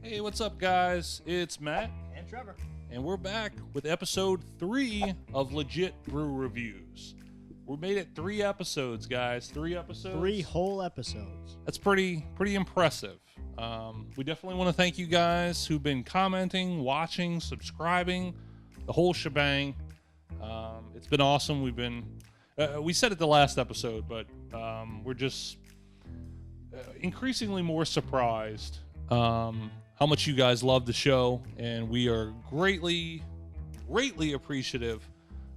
Hey, what's up, guys? It's Matt. And Trevor. And we're back with episode 3 of Legit Brew Reviews. We made it 3 episodes, guys. 3 episodes. 3 whole episodes. That's pretty impressive. We definitely want to thank you guys who've been commenting, watching, subscribing, the whole shebang. It's been awesome. We've been, we said it the last episode, but we're just increasingly more surprised how much you guys love the show, and we are greatly appreciative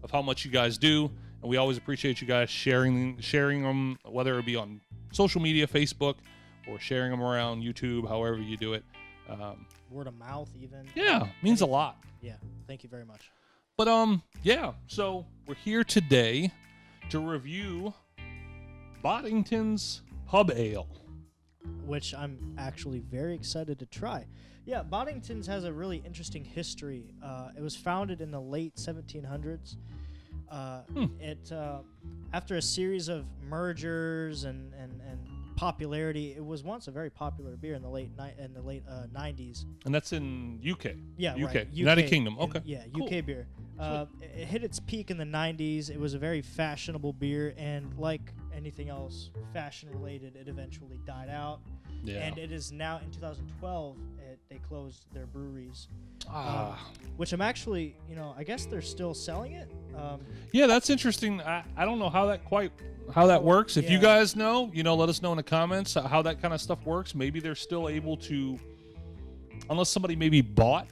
of how much you guys do, and we always appreciate you guys sharing them, whether it be on social media, Facebook, or sharing them around YouTube, however you do it. Word of mouth, even. Yeah, means a lot. Yeah, thank you very much. But yeah, so we're here today to review Boddington's Pub Ale, which I'm actually very excited to try. Yeah, Boddington's has a really interesting history. It was founded in the late 1700s. After a series of mergers and popularity, it was once a very popular beer in the late 90s. and that's in UK. Yeah, UK, right. United Kingdom. Okay, Yeah, cool. UK beer. It hit its peak in the 90s. It was a very fashionable beer, and like anything else fashion related, it eventually died out. Yeah. And it is now in 2012 they closed their breweries, which I'm actually, I guess they're still selling it. Yeah, that's interesting. I don't know how that works. If you Yeah. guys know, let us know in the comments how that kind of stuff works. Maybe they're still able to, unless somebody maybe bought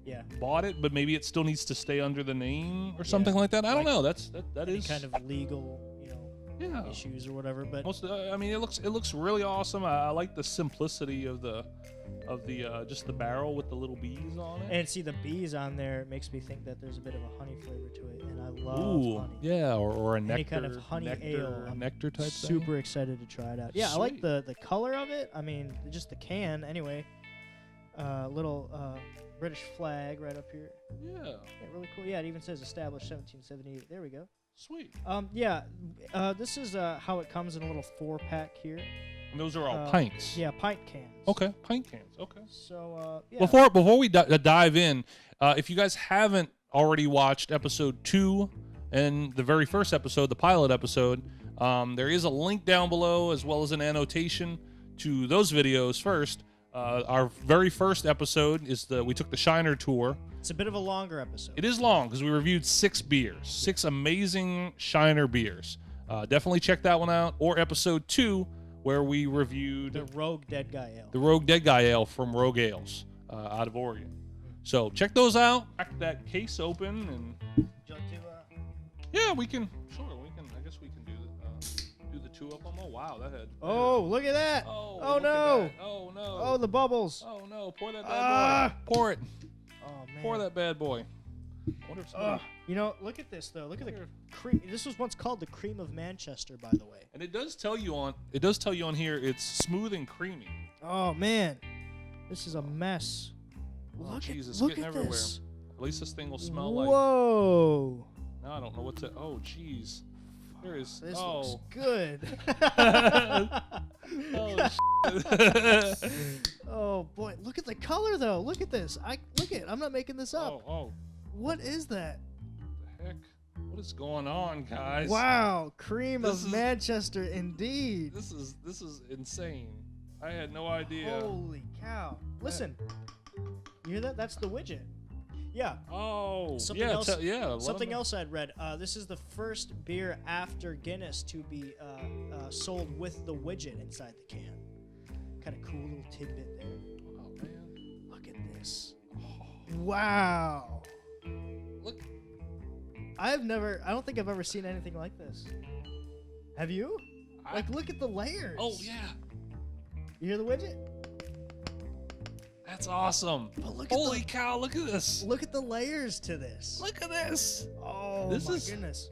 it, but maybe it still needs to stay under the name or something like that. I don't know. That Any is kind of legal, issues or whatever. But it looks really awesome. I like the simplicity of the just the barrel with the little bees on it. and see the bees on there makes me think that there's a bit of a honey flavor to it, and I love honey. Yeah, or a nectar, Any kind of honey ale. I'm nectar type thing. Super excited to try it out. Yeah, I like the color of it. I mean, just the can anyway. Little British flag right up here. Yeah, really cool. Yeah, it even says established 1778. There we go. Sweet. This is how it comes in a little 4-pack here. And those are all pints. Yeah, pint cans. Okay, pint cans. Okay. So yeah. Before we dive in, if you guys haven't already watched episode 2 and the very first episode, the pilot episode, there is a link down below as well as an annotation to those videos. First, our very first episode is we took the Shiner tour. It's a bit of a longer episode. It is long because we reviewed 6 beers, 6 amazing Shiner beers. Definitely check that one out. Or episode 2, where we reviewed the Rogue Dead Guy Ale. The Rogue Dead Guy Ale from Rogue Ales out of Oregon. So check those out. Crack that case open, and Do you want to, yeah, we can. Sure, we can. I guess we can do the 2 of them. Oh wow, that had. Oh, look at that! Oh, Oh look no! at that. Oh no! Oh, the bubbles! Oh no! Pour that bad boy. Pour it. Oh man! Pour that bad boy. I wonder if somebody... Look at this though. Look at the cream. This was once called the cream of Manchester, by the way. And it does tell you on here it's smooth and creamy. Oh man, this is a mess. Oh jeez, it's look getting at everywhere. this. At least this thing will smell like. Whoa! Now I don't know what to. Oh jeez, there is. This oh. looks good. Oh. Oh boy, look at the color though. Look at this. I'm not making this up. Oh. What is that? What the heck? What is going on, guys? Wow, cream This of is- Manchester indeed. This is insane. I had no idea. Holy cow! Listen, you hear that? That's the widget. Yeah. Oh. Something yeah. else. Something them- else I'd read. This is the first beer after Guinness to be sold with the widget inside the can. Kind of cool little tidbit there. Oh man. Look at this. Wow. Look. I don't think I've ever seen anything like this. Have you? Look at the layers. Oh yeah. You hear the widget? That's awesome. But look at Holy cow! Look at this. Look at the layers to this. Look at this. Oh This my is- goodness.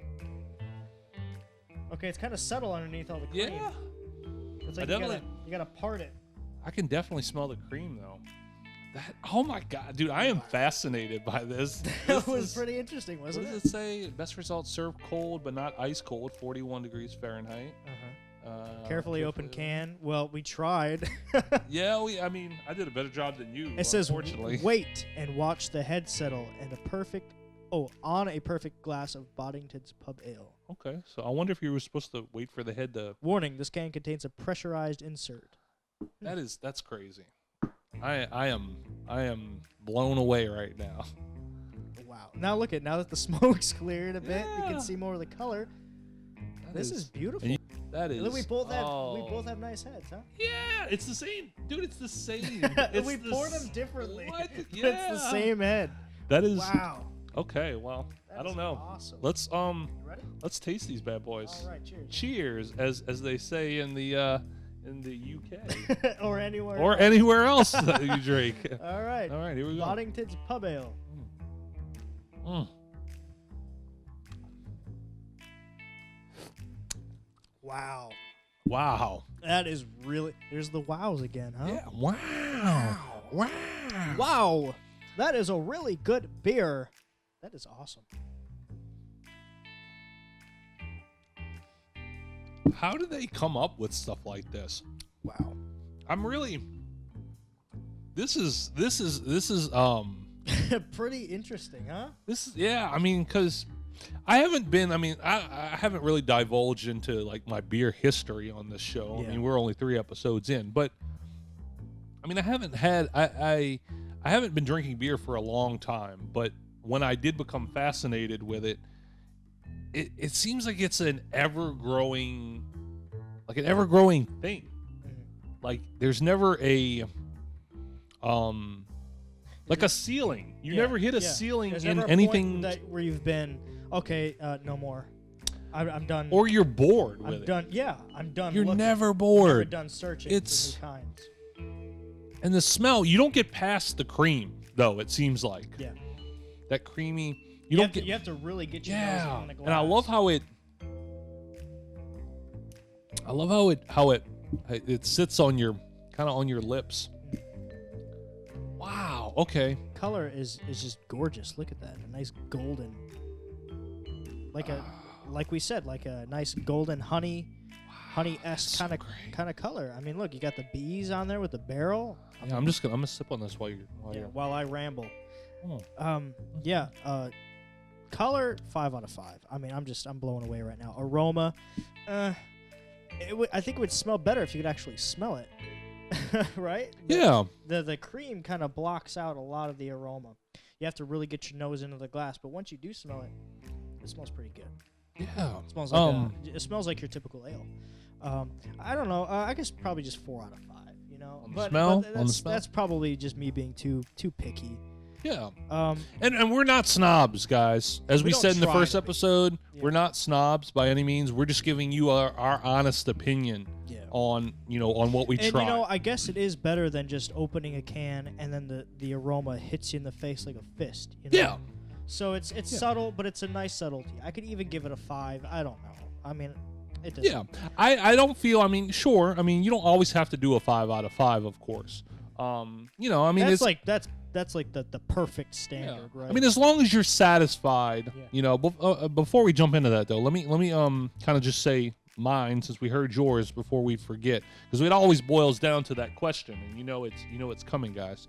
Okay, it's kind of subtle underneath all the cream. Yeah. It's like I you gotta part it. I can definitely smell the cream though. Oh my god, dude! I am fascinated by this. That was pretty interesting, wasn't What it? does it say? Best results served cold, but not ice cold. 41 degrees Fahrenheit. Carefully open can. Well, we tried. Yeah, I mean, I did a better job than you. It says, unfortunately. wait and watch the head settle on a perfect glass of Boddington's Pub Ale. Okay, so I wonder if you were supposed to wait for the head to. Warning: this can contains a pressurized insert. That's crazy. I am blown away right now. Wow. Now now that the smoke's cleared a bit, we Yeah. can see more of the color. This is beautiful. That is. Look, we both have nice heads, huh? Yeah, it's the same, dude. It's the same. We pour them differently. What? But Yeah. it's the same head. That is. Wow. Okay, well, That I don't is know. Awesome. Let's You ready? let's taste these bad boys. All right. Cheers. Cheers, as they say in the UK Or anywhere. or else. anywhere else that you drink. All right. All right, here we go. Boddington's Pub Ale. Mm. Wow. Wow. That is really. There's the wows again, huh? Yeah. Wow. Wow. Wow. That is a really good beer. That is awesome. How do they come up with stuff like this? Wow. I'm really. This is Pretty interesting, huh? This is, yeah, I mean, because I haven't been, I haven't really divulged into like my beer history on this show. Yeah. I mean, we're only 3 episodes in, but I mean, I haven't been drinking beer for a long time, but when I did become fascinated with it, it seems like it's an ever-growing thing. Mm-hmm. Like there's never a, like a ceiling. You never hit a ceiling There's in never a anything, point where you've been okay. No more. I'm done. or you're bored with I'm it. done. Yeah, I'm done. You're looking. never Never bored. done searching It's- for new kinds. And the smell, you don't get past the cream, though, it seems like. Yeah. That creamy, You don't have to, get. you have to really get your nose Yeah. in the glass. And I love how it sits on your kind of on your lips. Wow. Okay. color is just gorgeous. Look at that. A nice golden. Like we said, like a nice golden honey-esque so kind of color. I mean, look, you got the bees on there with the barrel. Yeah, I'm gonna sip on this while While I ramble. Oh. Color 5 out of 5. I mean, I'm blown away right now. Aroma, I think it would smell better if you could actually smell it, right? Yeah. The cream kind of blocks out a lot of the aroma. You have to really get your nose into the glass, but once you do smell it, it smells pretty good. Yeah. It smells like your typical ale. I don't know. I guess probably just 4 out of 5. You know, On the smell? But On the smell? that's probably just me being too picky. Yeah. Um, And we're not snobs, guys. As We we don't said in the try first to be. episode, Yeah. we're not snobs by any means. We're just giving you our honest opinion yeah. on what we And try. you know, I guess it is better than just opening a can and then the aroma hits you in the face like a fist. You know? Yeah. So it's subtle, but it's a nice subtlety. I could even give it a 5. I don't know. I mean, it doesn't. Yeah. I don't feel. I mean, sure. I mean, you don't always have to do a 5 out of 5, of course. You know, I mean, That's it's like that's like the perfect standard, right? I mean, as long as you're satisfied, Yeah. you know. Before we jump into that, though, let me kind of just say mine, since we heard yours before we forget, because it always boils down to that question, and you know it's coming, guys.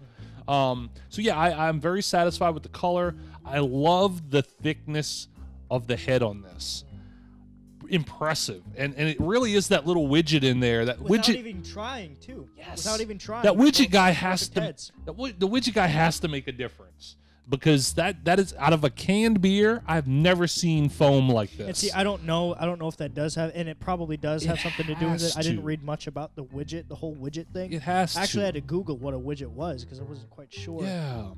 So yeah, I'm very satisfied with the color. I love the thickness of the head on this. Impressive, and it really is that little widget in there. That Without widget. even trying, too. Yes. Without even trying. That widget Both guy perfect has to. heads. The widget guy has to make a difference, because that is out of a canned beer. I've never seen foam like this. And see, I don't know if that does have, and it probably does have something to do with has it. I didn't to. read much about the widget, the whole widget thing. It has Actually, I to. had to Google what a widget was because I wasn't quite sure. Yeah.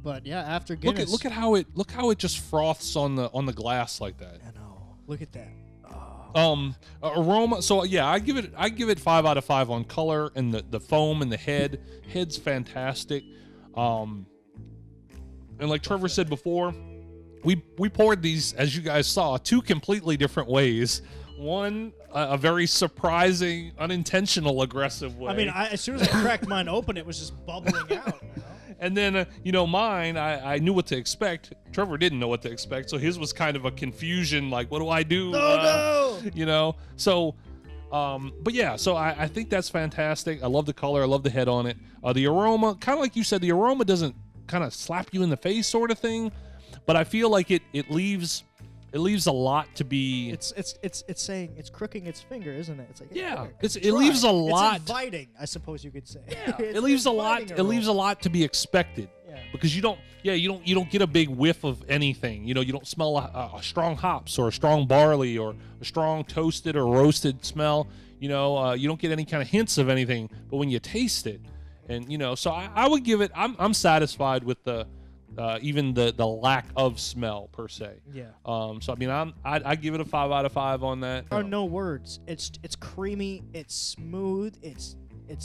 But yeah, after Guinness. Look at how it just froths on the glass like that. I know. Look at that. Aroma. So yeah, I give it 5 out of 5 on color and the foam and the head. Head's fantastic. And like Trevor said before, we poured these, as you guys saw, 2 completely different ways. One, a very surprising, unintentional, aggressive way. I mean, as soon as I cracked mine open, it was just bubbling out. You know? And then, mine, I knew what to expect. Trevor didn't know what to expect, so his was kind of a confusion, like, what do I do? Oh, no! So, But yeah, so I think that's fantastic. I love the color. I love the head on it. The aroma, kind of like you said, the aroma doesn't kind of slap you in the face sort of thing, but I feel like it leaves a lot to be. It's saying, it's crooking its finger, isn't it? It's like, yeah, it leaves a lot. It's inviting, I suppose you could say. Yeah, it leaves a lot. It leaves a lot to be expected. Yeah. Because you don't get a big whiff of anything. You don't smell a strong hops or a strong barley or a strong toasted or roasted smell. You don't get any kind of hints of anything. But when you taste it, and so I would give it. I'm satisfied with the even the lack of smell per se. Yeah. So I mean I give it a 5 out of 5 on that. There are no words. It's creamy. It's smooth. It's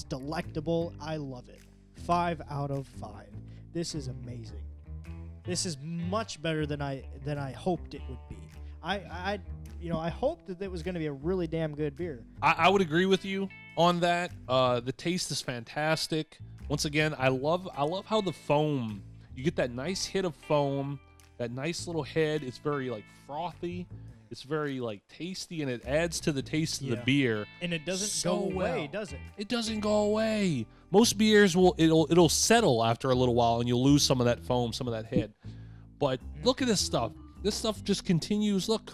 delectable. I love it. 5 out of 5. This is amazing. This is much better than I hoped it would be. I hoped that it was going to be a really damn good beer. I would agree with you on that. The taste is fantastic. Once again, I love how the foam. You get that nice hit of foam, that nice little head. It's very like frothy. It's very like tasty, and it adds to the taste of the beer. And it doesn't go away, does it? It doesn't go away. Most beers it'll settle after a little while, and you'll lose some of that foam, some of that head. But look at this stuff. This stuff just continues. Look,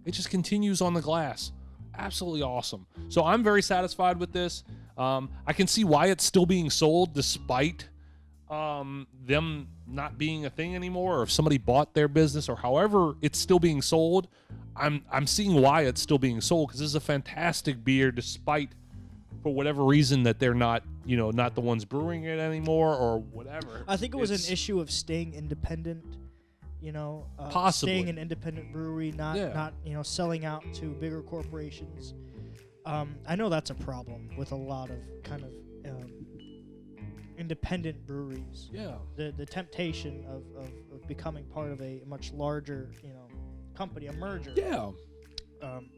it just continues on the glass. Absolutely awesome. So I'm very satisfied with this. I can see why it's still being sold despite them not being a thing anymore, or if somebody bought their business, or however it's still being sold. I'm seeing why it's still being sold, because this is a fantastic beer, despite for whatever reason that they're not not the ones brewing it anymore or whatever. I think it was an issue of staying independent. Possibly staying an independent brewery, not selling out to bigger corporations. I know that's a problem with a lot of kind of independent breweries. Yeah. The temptation of becoming part of a much larger company, a merger. Yeah.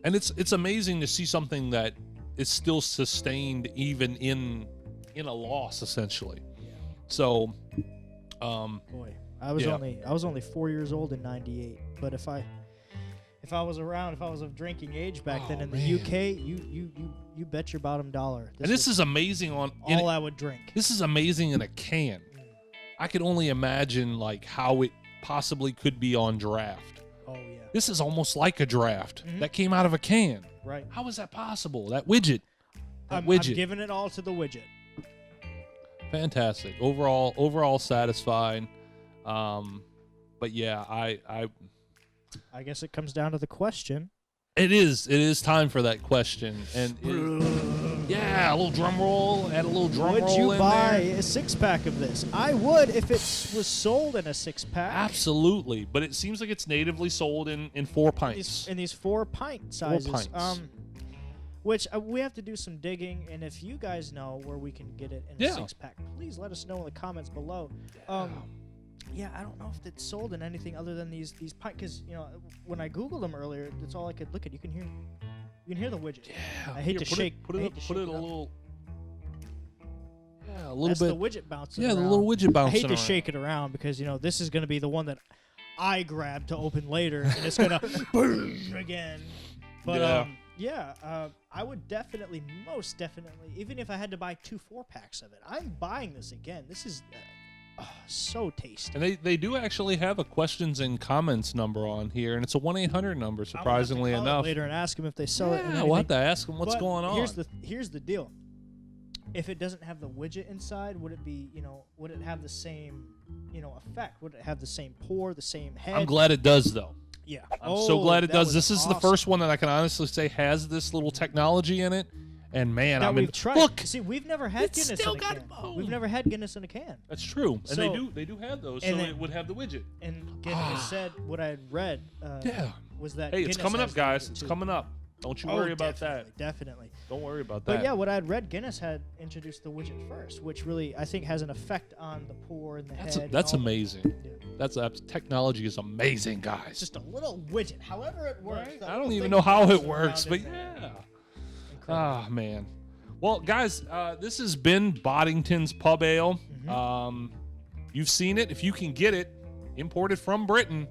And it's amazing to see something that is still sustained even in a loss, essentially. Yeah. So, boy, I was only 4 years old in '98. But if I was around, if I was of drinking age back then in the UK, you bet your bottom dollar. This is amazing I would drink. This is amazing in a can. I could only imagine like how it possibly could be on draft. Oh yeah. This is almost like a draft that came out of a can. Right. How is that possible? That widget. I'm giving it all to the widget. Fantastic. Overall satisfied. But yeah, I guess it comes down to the question. It is time for that question. And a little drum roll. Add a little drum roll in there. Would you buy a 6-pack of this? I would if it was sold in a 6-pack. Absolutely. But it seems like it's natively sold in 4 pints. In these 4 pint sizes. 4 pints. Which we have to do some digging, and if you guys know where we can get it in a 6-pack, please let us know in the comments below. I don't know if it's sold in anything other than these pints, because when I googled them earlier, that's all I could look at. You can hear the widget. Yeah. I hate to shake. Put it a little. Yeah, a little That's bit. the widget bouncing. Yeah, around. the little widget bouncing. I hate to around. shake it around because this is going to be the one that I grab to open later, and it's going to boom again. But I would most definitely, even if I had to buy 2 4-packs of it, I'm buying this again. This is so tasty. And they do actually have a questions and comments number on here, and it's a 1-800 number. Surprisingly enough, later and ask them if they sell it. Yeah, we'll have to ask them what's going on. Here's the deal. If it doesn't have the widget inside, would it be would it have the same effect? Would it have the same pour, the same head? I'm glad it does though. Yeah. I'm so glad it does. This is awesome. the first one that I can honestly say has this little technology in it. And man, we've tried. Look, see, we've never had Guinness in a can. We've never had Guinness in a can. That's true, and So- they do have those, so and then- it would have the widget. And Guinness said what I had read. Was that? Hey, it's Guinness coming has up, the guys. widget It's too. coming up. Don't you worry about that. Definitely. Don't worry about that. But yeah, what I had read, Guinness had introduced the widget first, which really I think has an effect on the pour and the head. That's and all amazing. Yeah. That's technology is amazing, It's guys. just a little widget. However it works. Right? that I don't little even thing know how it bounces works, around but in there. yeah. Incredible. Ah, man. Well, guys, this has been Boddington's Pub Ale. You've seen it. If you can get it, imported from Britain,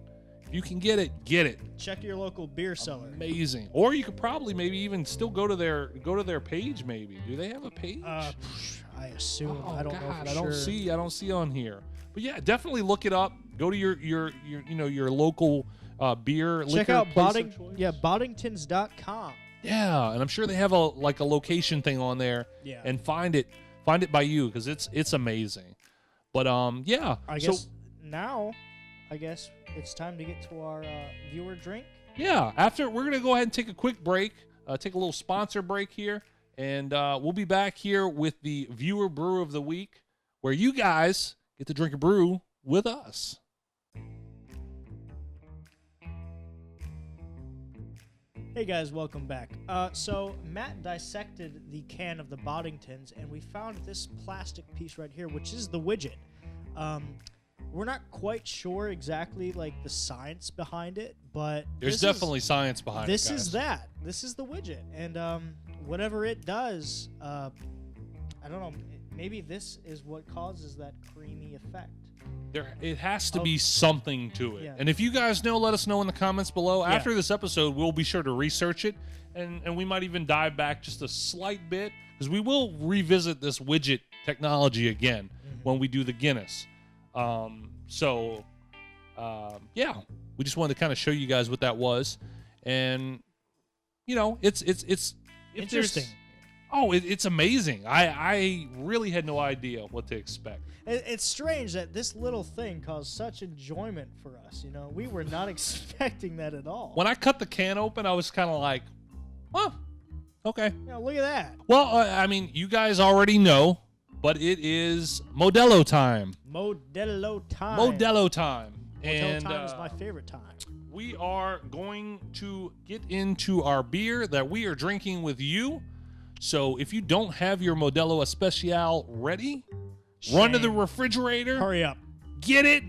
If you can get it, get it. Check your local beer cellar. Amazing. Or you could probably maybe even still go to their page. Maybe do they have a page? I assume. Oh, I don't know gosh, for sure. I don't see on here. But yeah, definitely look it up. Go to your local beer. Check liquor out place of choice. Boddingtons.com. Yeah, and I'm sure they have a location thing on there. Yeah. And find it by you because it's amazing. But yeah. I guess now, it's time to get to our viewer drink. Yeah. After we're gonna go ahead and take a quick break, take a little sponsor break here, and we'll be back here with the viewer brew of the week, where you guys get to drink a brew with us. Hey guys, welcome back. So Matt dissected the can of the Boddingtons, and we found this plastic piece right here, which is the widget. We're not quite sure exactly like the science behind it, but There's definitely science behind it. This is that. This is the widget, and whatever it does, I don't know. Maybe this is what causes that creamy effect. It has to be something to it. Yeah. And if you guys know, let us know in the comments below. Yeah. After this episode, we'll be sure to research it, and we might even dive back just a slight bit, because we will revisit this widget technology again when we do the Guinness. Yeah, we just wanted to kind of show you guys what that was. And, it's Interesting. It's amazing. I really had no idea what to expect. It's strange that this little thing caused such enjoyment for us. We were not expecting that at all. When I cut the can open, I was kind of like, oh, okay. Look at that. Well, I mean, you guys already know, but it is Modelo time. Modelo time. Modelo time. Modelo time is my favorite time. We are going to get into our beer that we are drinking with you. So if you don't have your Modelo Especial ready, run to the refrigerator. Hurry up. Get it.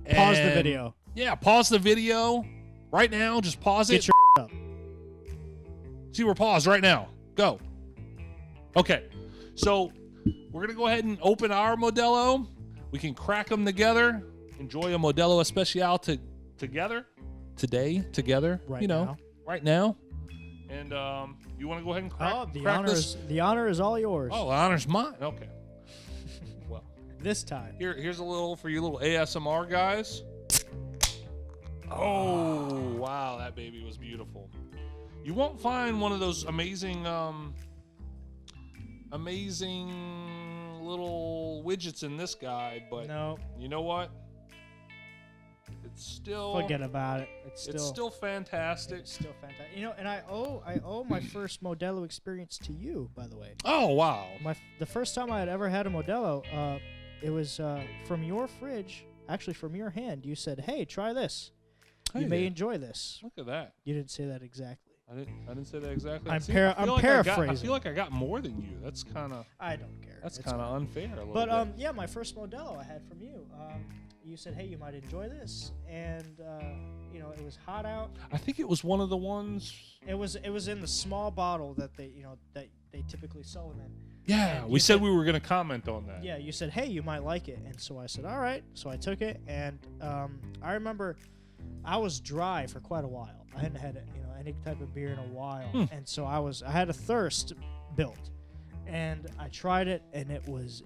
Pause the video. Yeah, pause the video right now. Just pause it. Get your up. See, we're paused right now. Go. Okay. So we're going to go ahead and open our Modelo. We can crack them together. Enjoy a Modelo Especial together. Together. Right now. And you want to go ahead and crack this? The honor is all yours. Oh, the honor's mine. Okay. Well, this time. Here's a little for you little ASMR guys. Oh, wow, that baby was beautiful. You won't find one of those amazing little widgets in this guy, but no. You know what? It's still forget about it. It's still fantastic. It's still fantastic. And I owe my first Modelo experience to you, by the way. Oh wow! The first time I had ever had a Modelo, it was from your fridge, actually from your hand. You said, "Hey, try this. You may enjoy this." Look at that. You didn't say that exactly. I didn't say that exactly. I'm paraphrasing. I feel like I got more than you. That's kind of. I don't care. That's kind of unfair. A little but bit. yeah, my first Modelo I had from you. You said, "Hey, you might enjoy this," and it was hot out. I think it was one of the ones. It was in the small bottle that they typically sell them in. Yeah, we said we were going to comment on that. Yeah, you said, "Hey, you might like it," and so I said, "All right." So I took it, and I remember I was dry for quite a while. I hadn't had any type of beer in a while, and so I had a thirst built, and I tried it, and it was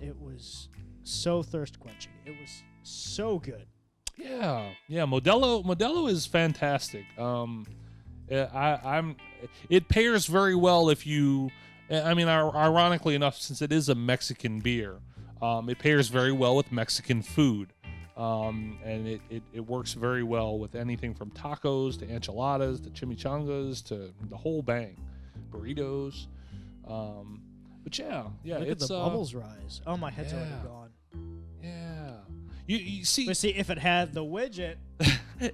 so thirst quenching. It was so good. Yeah. Modelo is fantastic. It pairs very well if you. I mean, ironically enough, since it is a Mexican beer, it pairs very well with Mexican food, and it works very well with anything from tacos to enchiladas to chimichangas to the whole bang, burritos. But yeah, Look it's at the bubbles rise. Oh, my head's already gone. Yeah. You see. But see, if it had the widget.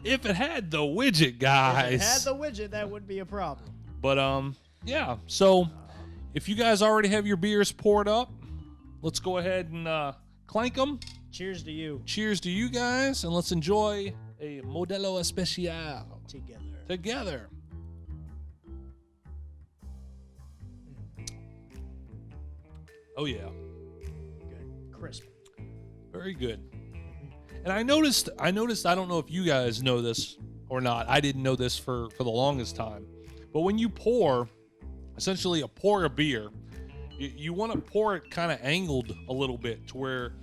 If it had the widget, guys. If it had the widget, that would be a problem. But yeah. So, if you guys already have your beers poured up, let's go ahead and clank them. Cheers to you. Cheers to you guys, and let's enjoy a Modelo Especial together. Oh yeah. Good. Crisp. Very good. And I noticed, I don't know if you guys know this or not. I didn't know this for the longest time. But when you pour, essentially pour a beer, you want to pour it kind of angled a little bit to where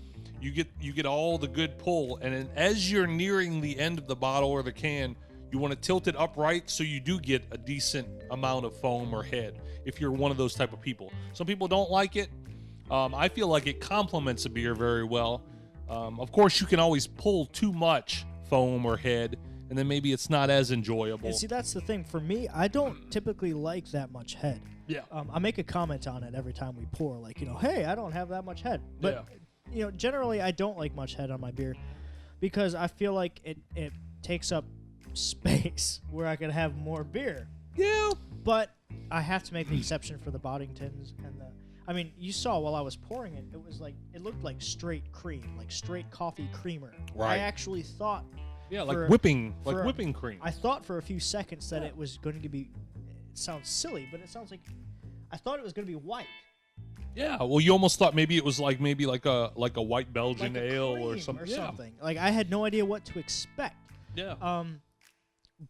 you get all the good pull. And then as you're nearing the end of the bottle or the can, you want to tilt it upright so you do get a decent amount of foam or head if you're one of those type of people. Some people don't like it. I feel like it complements a beer very well. Of course, you can always pull too much foam or head, and then maybe it's not as enjoyable. And see, that's the thing. For me, I don't typically like that much head. Yeah. I make a comment on it every time we pour, like, hey, I don't have that much head. But, generally, I don't like much head on my beer because I feel like it takes up space where I could have more beer. Yeah. But I have to make the exception for the Boddingtons and you saw while I was pouring it, it looked like straight cream, like straight coffee creamer. Right. I actually thought like whipping cream. I thought for a few seconds that it was going to be, it sounds silly, but it sounds like I thought it was going to be white. Yeah, well, you almost thought maybe it was like a white Belgian ale or something. Like I had no idea what to expect. Yeah.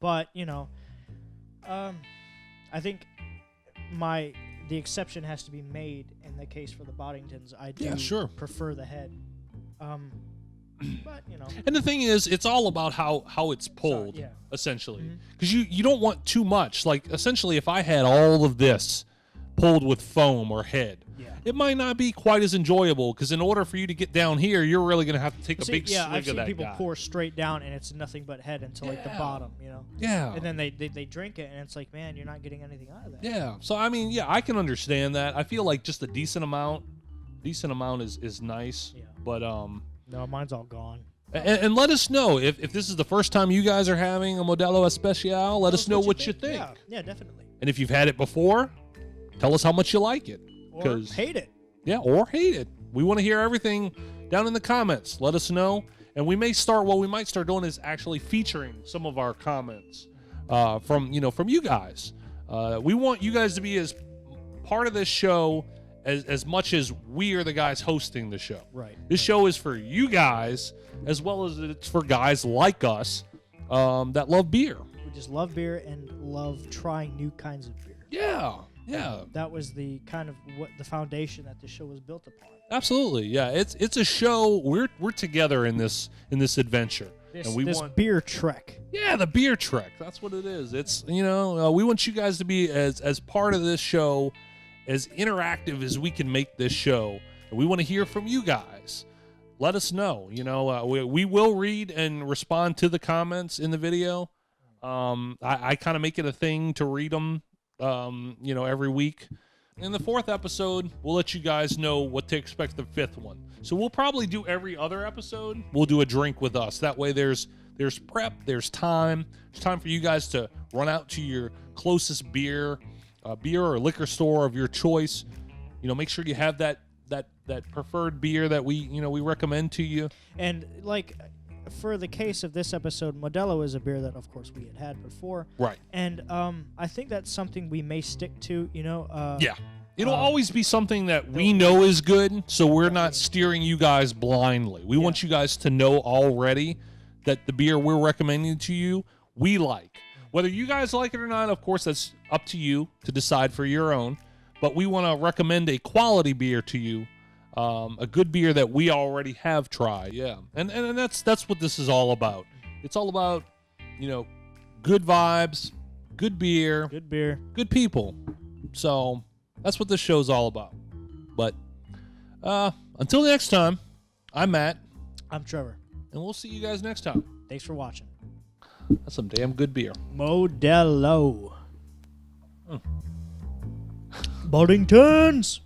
But I think the exception has to be made in the case for the Boddingtons. I do prefer the head. But and the thing is, it's all about how it's pulled, essentially, because you don't want too much. Like essentially, if I had all of this pulled with foam or head, it might not be quite as enjoyable. Because in order for you to get down here, you're really gonna have to take a big swig of that. I've seen people pour straight down, and it's nothing but head until like the bottom, Yeah. And then they drink it, and it's like, man, you're not getting anything out of that. Yeah. So I mean, I can understand that. I feel like just a decent amount is nice. Yeah. But no, mine's all gone. And let us know if this is the first time you guys are having a Modelo Especial. Let us know what you think. Yeah, definitely. And if you've had it before, tell us how much you like it. Or hate it. Yeah, or hate it. We want to hear everything down in the comments. Let us know. And we might start doing is actually featuring some of our comments from you guys. We want you guys to be as part of this show as much as we are the guys hosting the show. Right. This show is for you guys as well as it's for guys like us that love beer. We just love beer and love trying new kinds of beer. Yeah. Yeah. That was the kind of what the foundation that the show was built upon. Absolutely. Yeah. It's a show. We're together in this adventure. And we want beer trek. Yeah, the beer trek. That's what it is. It's we want you guys to be as part of this show, as interactive as we can make this show. And we want to hear from you guys. Let us know. We will read and respond to the comments in the video. I kind of make it a thing to read them. Every week. In the 4th episode, we'll let you guys know what to expect the 5th one. So we'll probably do every other episode. We'll do a drink with us. That way there's prep, there's time. There's time for you guys to run out to your closest beer or liquor store of your choice. Make sure you have that preferred beer that we recommend to you. And for the case of this episode, Modelo is a beer that, of course, we had before. Right. And I think that's something we may stick to, Yeah. It'll always be something that we know is good, so we're not steering you guys blindly. We want you guys to know already that the beer we're recommending to you, we like. Whether you guys like it or not, of course, that's up to you to decide for your own. But we want to recommend a quality beer to you. A good beer that we already have tried, and that's what this is all about. It's all about, good vibes, good beer, good people. So that's what this show's all about. But until next time, I'm Matt. I'm Trevor, and we'll see you guys next time. Thanks for watching. That's some damn good beer. Modelo. Boddingtons.